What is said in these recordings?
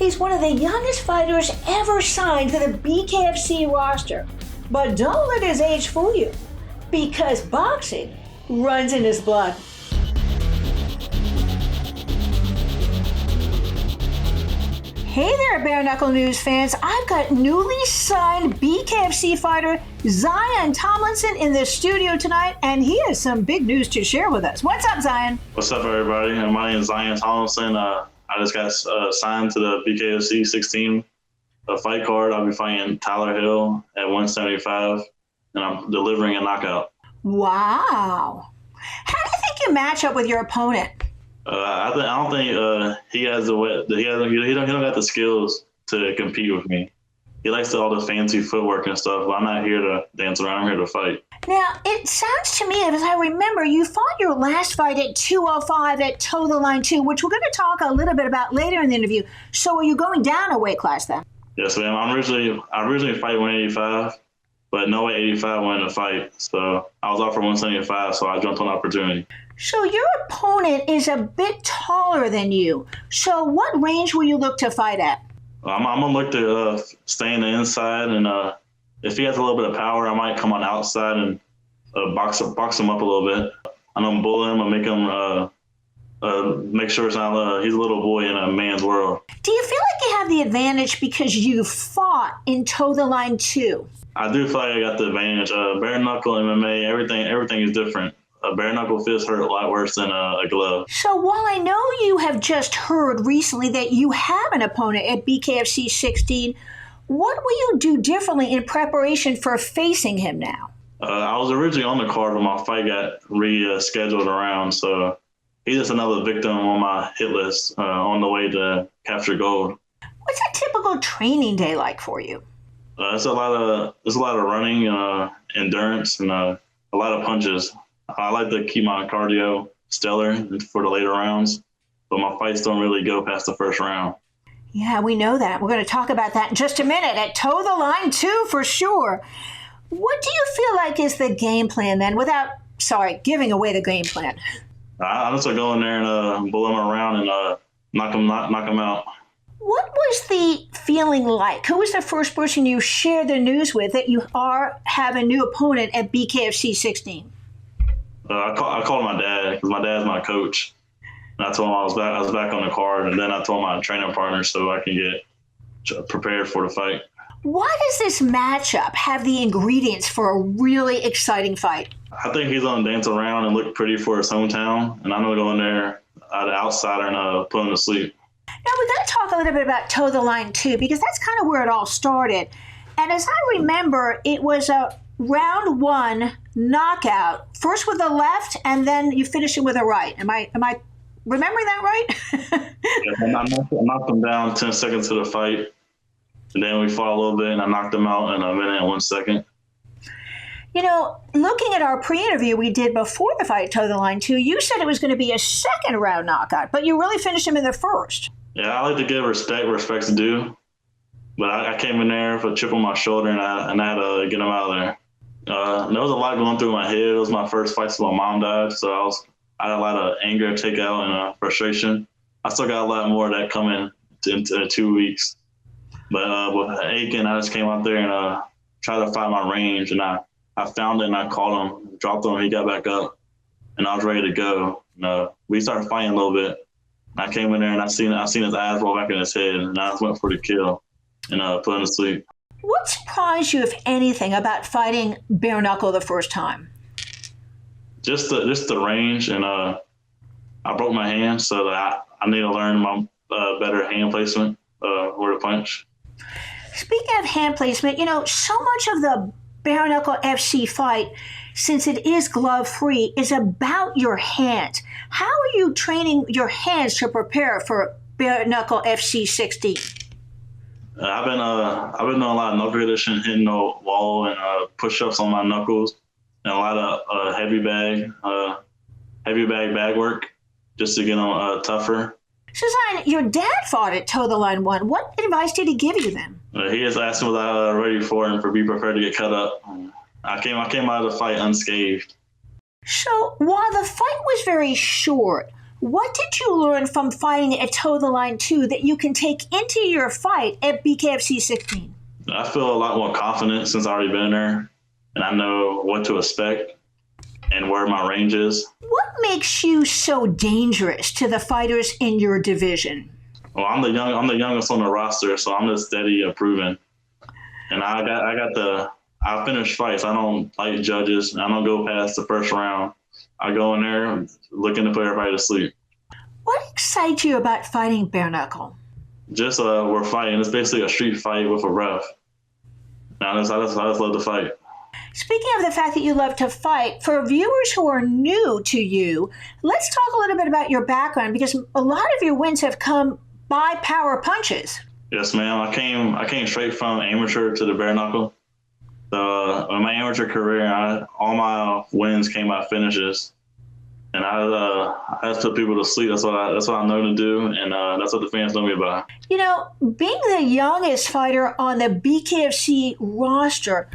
He's one of the youngest fighters ever signed to the BKFC roster. But don't let his age fool you, because boxing runs in his blood. Hey there, Bare Knuckle News fans. I've got newly signed BKFC fighter Zion Tomlinson in the studio tonight, and he has some big news to share with us. What's up, Zion? What's up, everybody? My name is Zion Tomlinson. I just got signed to the BKFC 16 fight card. I'll be fighting Tyler Hill at 175, and I'm delivering a knockout. Wow. How do you think you match up with your opponent? I don't think he has he don't got the skills to compete with me. He likes all the fancy footwork and stuff, but I'm not here to dance around. I'm here to fight. Now, it sounds to me, as I remember, you fought your last fight at 205 at Toe the Line 2, which we're going to talk a little bit about later in the interview. So are you going down a weight class then? Yes, ma'am. I originally fight 185, but no way 85 wanted to fight. So I was offered 175, so I jumped on the opportunity. So your opponent is a bit taller than you. So what range will you look to fight at? I'm going to look to stay in the inside, and if he has a little bit of power, I might come on outside and box him up a little bit. I'm going to bully him and make him make sure it's not he's a little boy in a man's world. Do you feel like you have the advantage because you fought in Toe the Line 2? I do feel like I got the advantage. Bare-knuckle, MMA, everything is different. A bare-knuckle fist hurt a lot worse than a glove. So while I know you have just heard recently that you have an opponent at BKFC 16, what will you do differently in preparation for facing him now? I was originally on the card, but my fight got rescheduled around, so he's just another victim on my hit list on the way to capture gold. What's a typical training day like for you? It's a lot of running, endurance, and a lot of punches. I like to keep my cardio stellar for the later rounds, but my fights don't really go past the first round. Yeah, we know that. We're going to talk about that in just a minute at Toe the Line 2 for sure. What do you feel like is the game plan then, without, giving away the game plan? I just go in there and bull him around and knock him out. What was the feeling like? Who was the first person you shared the news with that you have a new opponent at BKFC 16? I called my dad because my dad's my coach. And I told him I was back on the card, and then I told my training partner so I can get prepared for the fight. Why does this matchup have the ingredients for a really exciting fight? I think he's going to dance around and look pretty for his hometown, and I'm going to go in there at the outsider and put him to sleep. Now, we're going to talk a little bit about Toe the Line 2 because that's kind of where it all started. And as I remember, it was a round 1 knockout, first with the left, and then you finish it with a right. Am I remembering that right? Yeah, I knocked him down 10 seconds to the fight, and then we fought a little bit, and I knocked him out in a minute and 1 second. You know, looking at our pre-interview we did before the fight, Toe the Line 2, you said it was going to be a second round knockout, but you really finished him in the first. Yeah, I like to give respect's due, but I came in there with a chip on my shoulder, and I had to get him out of there. There was a lot going through my head. It was my first fight since my mom died, so I had a lot of anger to take out and frustration. I still got a lot more of that coming in 2 weeks. But with Aiken, I just came out there and tried to find my range, and I found it and I caught him, dropped him, he got back up, and I was ready to go. We started fighting a little bit. I came in there and I seen his eyes roll back in his head, and I just went for the kill and put him to sleep. What surprised you, if anything, about fighting bare knuckle the first time? Just the range, and I broke my hand, so that I need to learn my better hand placement, where to punch. Speaking of hand placement, you know, so much of the bare knuckle FC fight, since it is glove free, is about your hands. How are you training your hands to prepare for bare knuckle FC 16? I've been doing a lot of knuckle conditioning, hitting the wall and push-ups on my knuckles, and a lot of heavy bag work just to get them tougher. Susan, your dad fought at Toe the Line 1. What advice did he give you then? He just asked me what I was ready for and for be prepared to get cut up. I came out of the fight unscathed. So while the fight was very short, What did you learn from fighting at Toe the Line 2 that you can take into your fight at BKFC 16? I feel a lot more confident since I've already been there, and I know what to expect and where my range is. What makes you so dangerous to the fighters in your division? Well, I'm the youngest on the roster, so I'm just steady improving. And I finish fights. I don't fight judges. I don't go past the first round. I go in there looking to put everybody to sleep. What excites you about fighting bare-knuckle? Just we're fighting. It's basically a street fight with a ref. I just love to fight. Speaking of the fact that you love to fight, for viewers who are new to you, let's talk a little bit about your background, because a lot of your wins have come by power punches. Yes, ma'am. I came straight from amateur to the bare-knuckle. So in my amateur career, all my wins came by finishes, and I just put people to sleep. That's what I know to do, and that's what the fans know me by. You know, being the youngest fighter on the BKFC roster,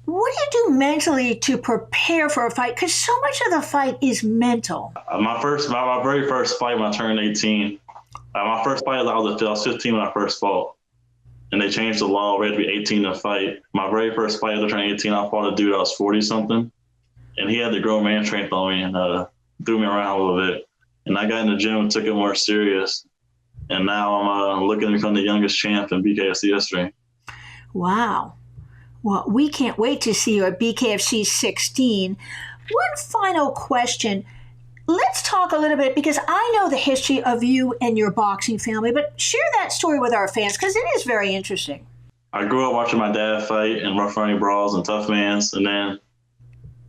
what do you do mentally to prepare for a fight? Because so much of the fight is mental. My very first fight when I turned 18. My first fight, I was 15 when I first fought. And they changed the law. We had to be 18 to fight. My very first fight after turning 18, I fought a dude that was 40-something. And he had the grown man strength on me and threw me around a little bit. And I got in the gym and took it more serious. And now I'm looking to become the youngest champ in BKFC history. Wow. Well, we can't wait to see you at BKFC 16. One final question. Let's talk a little bit, because I know the history of you and your boxing family, but share that story with our fans, because it is very interesting. I grew up watching my dad fight in rough running brawls and tough mans, and then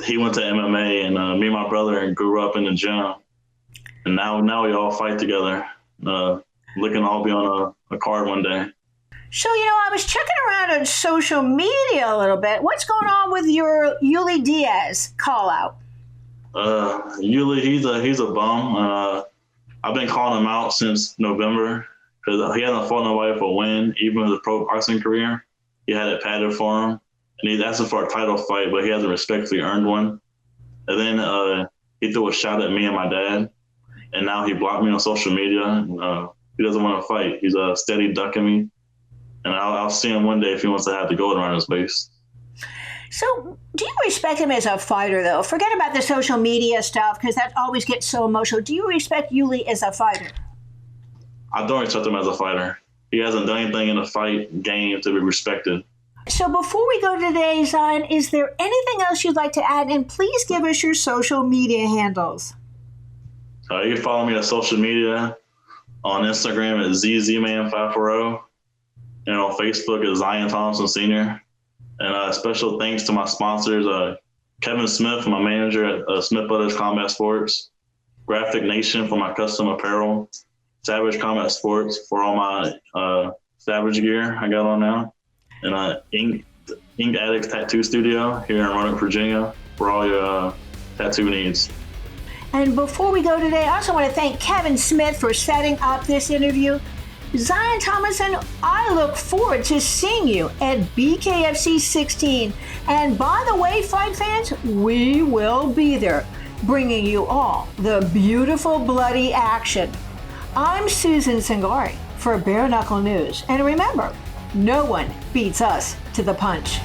he went to MMA, and me and my brother grew up in the gym. And now we all fight together, looking to all be on a card one day. So, I was checking around on social media a little bit. What's going on with your Uly Diaz call-out? Uly, he's a bum. I've been calling him out since November because he hasn't fought nobody for a win, even with his pro boxing career. He had it padded for him, and he's asking for a title fight, but he hasn't respectfully earned one. And then he threw a shot at me and my dad, and now he blocked me on social media. And, he doesn't want to fight. He's steady ducking me, and I'll see him one day if he wants to have the gold around his waist. So do you respect him as a fighter, though? Forget about the social media stuff, because that always gets so emotional. Do you respect Uly as a fighter? I don't respect him as a fighter. He hasn't done anything in the fight game to be respected. So before we go today, Zion, is there anything else you'd like to add? And please give us your social media handles. You can follow me on social media on Instagram at ZZman540, and on Facebook at Zion Tomlinson Sr. And special thanks to my sponsors, Kevin Smith, my manager at Smith Brothers Combat Sports, Graphic Nation for my custom apparel, Savage Combat Sports for all my Savage gear I got on now, and Ink Addicts Tattoo Studio here in Roanoke, Virginia for all your tattoo needs. And before we go today, I also want to thank Kevin Smith for setting up this interview. Zion Tomlinson, I look forward to seeing you at BKFC 16. And by the way, fight fans, we will be there, bringing you all the beautiful bloody action. I'm Susan Cingari for Bare Knuckle News. And remember, no one beats us to the punch.